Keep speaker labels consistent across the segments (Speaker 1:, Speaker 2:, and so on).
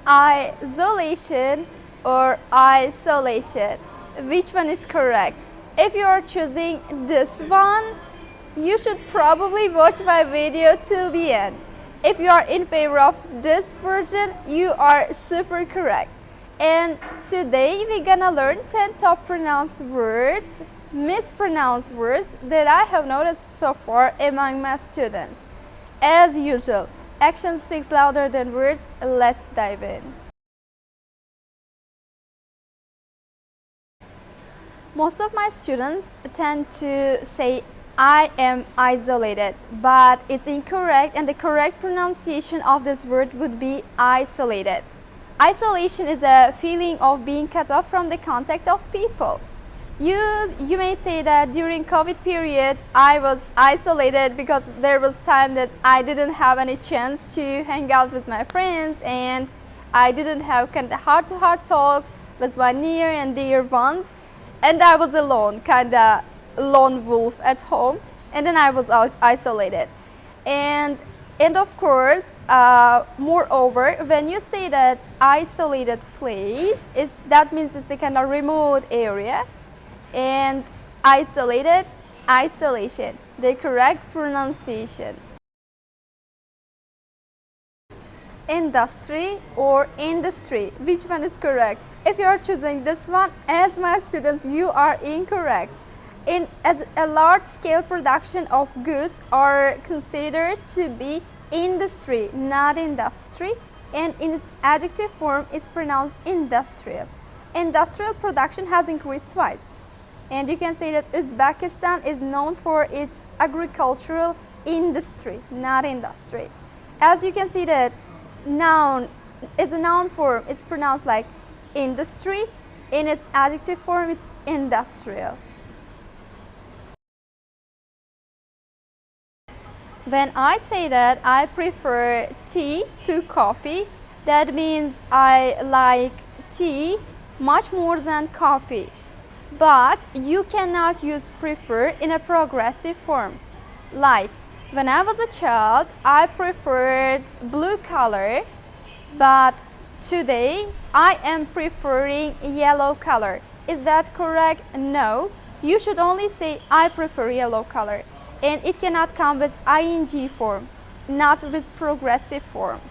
Speaker 1: isolation or isolation? Which one is correct? If you are choosing this one, you should probably watch my video till the end. If you are in favor of this version, you are super correct. And today we're gonna learn 10 top pronounced words, mispronounced words that I have noticed so far among my students. As usual, action speaks louder than words. Let's dive in. Most of my students tend to say I am isolated, but it's incorrect, and the correct pronunciation of this word would be isolated. Isolation is a feeling of being cut off from the contact of people. You may say that during COVID period I was isolated because there was time that I didn't have any chance to hang out with my friends, and I didn't have kind of heart-to-heart talk with my near and dear ones, and I was alone, kind of lone wolf at home, and then I was isolated. And of course, moreover, when you say that isolated place, that means it's a kind of remote area, and isolated, isolation, the correct pronunciation. Industry or industry, which one is correct? If you are choosing this one, as my students, you are incorrect. As a large-scale production of goods are considered to be industry, not industry, and in its adjective form is pronounced industrial. Industrial production has increased twice, and you can say that Uzbekistan is known for its agricultural industry, not industry. As you can see that noun is a noun form, it's pronounced like industry, in its adjective form it's industrial. When I say that I prefer tea to coffee, that means I like tea much more than coffee. But you cannot use prefer in a progressive form. Like, when I was a child, I preferred blue color, but today I am preferring yellow color. Is that correct? No. You should only say I prefer yellow color. And it cannot come with ing form, not with progressive form.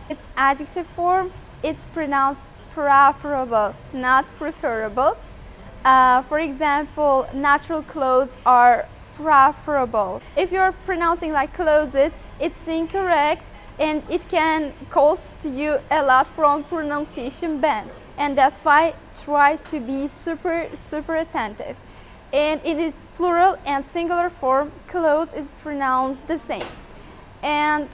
Speaker 1: Its adjective form is pronounced preferable, not preferable. For example, natural clothes are preferable. If you're pronouncing like clothes, it's incorrect, and it can cost you a lot from pronunciation band. And that's why try to be super attentive. And in its plural and singular form, clothes is pronounced the same. And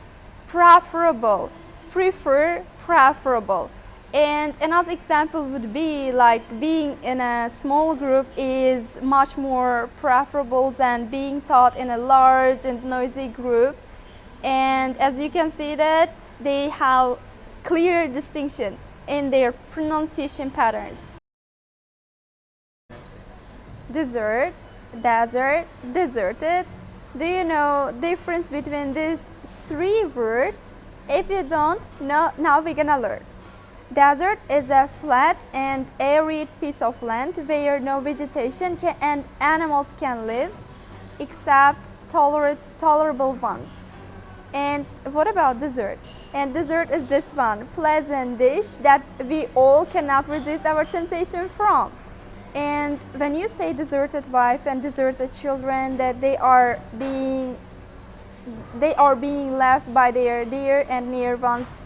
Speaker 1: preferable, prefer, preferable. And another example would be like being in a small group is much more preferable than being taught in a large and noisy group. And as you can see that they have clear distinction in their pronunciation patterns. Desert, desert, deserted. Do you know the difference between these three words? If you don't, now we're gonna learn. Desert is a flat and arid piece of land where no vegetation and animals can live except tolerable ones. And what about dessert? And dessert is this one, pleasant dish that we all cannot resist our temptation from. And when you say deserted wife and deserted children, that they are being left by their dear and near ones.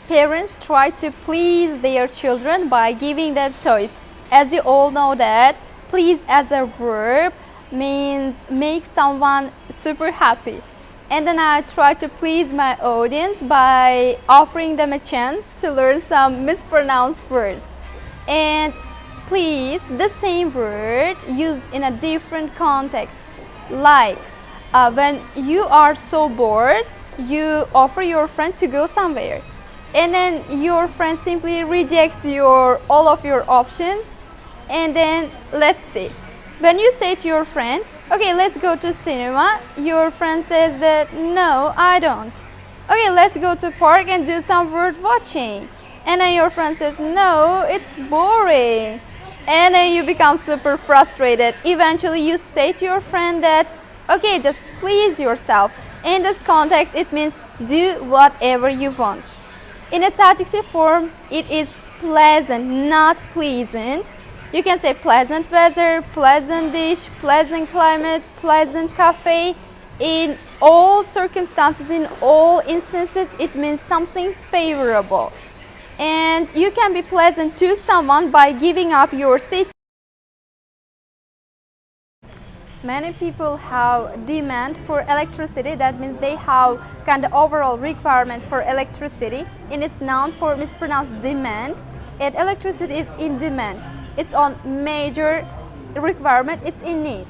Speaker 1: Parents try to please their children by giving them toys. As you all know that please as a verb means make someone super happy. And then I try to please my audience by offering them a chance to learn some mispronounced words. And please, the same word used in a different context. Like when you are so bored, you offer your friend to go somewhere, and then your friend simply rejects all of your options. And then let's see, when you say to your friend, okay, let's go to cinema, your friend says that no, I don't. okay, let's go to park and do some bird watching. And then your friend says, no, it's boring. And then you become super frustrated. Eventually you say to your friend that, okay, just please yourself. In this context, it means do whatever you want. In its adjective form, it is pleasant, not pleasant. You can say pleasant weather, pleasant dish, pleasant climate, pleasant cafe. In all circumstances, in all instances, it means something favorable. And you can be pleasant to someone by giving up your seat. Many people have demand for electricity. That means they have kind of overall requirement for electricity. In its noun form, it's pronounced demand. And electricity is in demand. It's on major requirement. It's in need.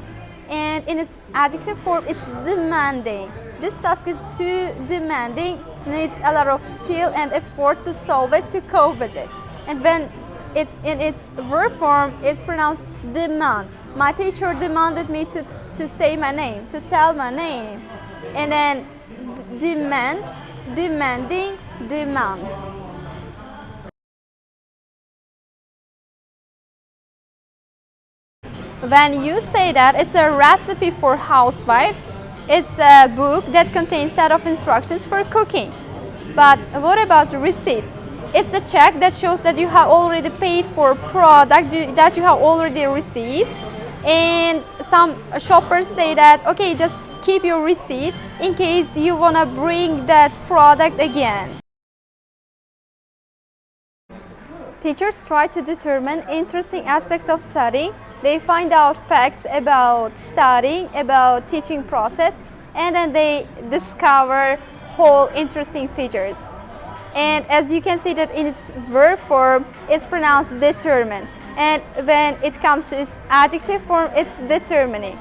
Speaker 1: And in its adjective form, it's demanding. This task is too demanding, needs a lot of skill and effort to solve it, to cope with it. And when it in its verb form, it's pronounced demand. My teacher demanded me to say my name, to tell my name. And then demand, demanding, demand. When you say that, it's a recipe for housewives. It's a book that contains a set of instructions for cooking. But what about the receipt? It's a check that shows that you have already paid for product that you have already received. And some shoppers say that, okay, just keep your receipt in case you want to bring that product again. Teachers try to determine interesting aspects of studying. They find out facts about studying, about teaching process, and then they discover whole interesting features. And as you can see that in its verb form, it's pronounced determine. And when it comes to its adjective form, it's determining.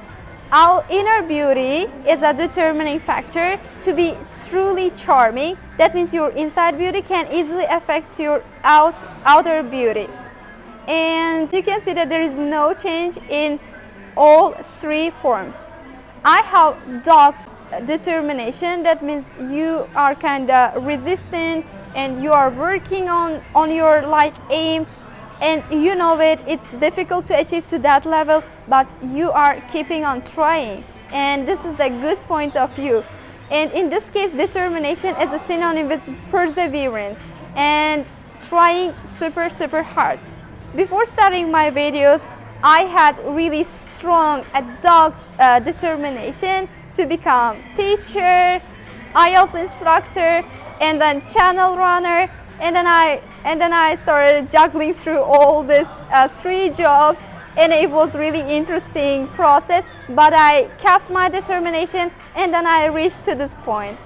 Speaker 1: Our inner beauty is a determining factor to be truly charming. That means your inside beauty can easily affect your outer beauty. And you can see that there is no change in all three forms. I have dogged determination. That means you are kind of resistant and you are working on your aim, and you know it's difficult to achieve to that level, but you are keeping on trying, and this is the good point of view. And in this case, determination is a synonym with perseverance and trying super hard. Before starting my videos, I had really strong, dogged determination to become teacher, IELTS instructor, and then channel runner. And then I started juggling through all these three jobs, and it was really interesting process. But I kept my determination, and then I reached to this point.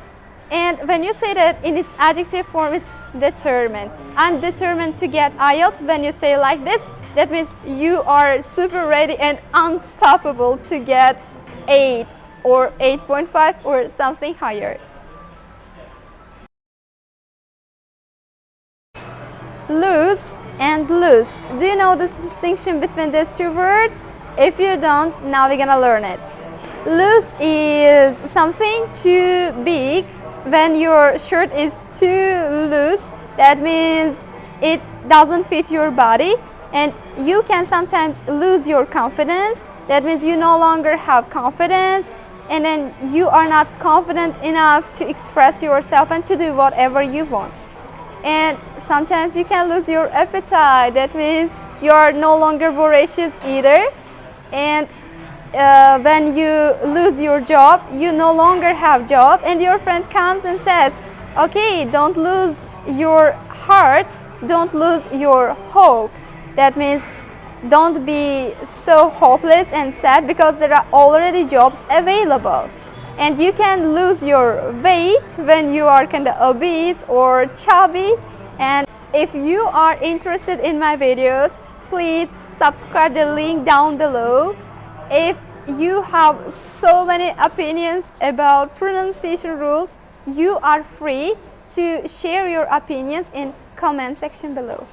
Speaker 1: And when you say that in its adjective form, it's determined. I'm determined to get IELTS. When you say like this, that means you are super ready and unstoppable to get 8 or 8.5 or something higher. Lose and lose. Do you know this distinction between these two words? If you don't, now we're gonna learn it. Loose is something too big. When your shirt is too loose, that means it doesn't fit your body, and you can sometimes lose your confidence. That means you no longer have confidence, and then you are not confident enough to express yourself and to do whatever you want. And sometimes you can lose your appetite. That means you are no longer voracious either. And when you lose your job, you no longer have job, and your friend comes and says, okay, don't lose your heart, don't lose your hope. That means don't be so hopeless and sad, because there are already jobs available. And you can lose your weight when you are kind of obese or chubby. And if you are interested in my videos, please subscribe the link down below. If you have so many opinions about pronunciation rules, you are free to share your opinions in comment section below.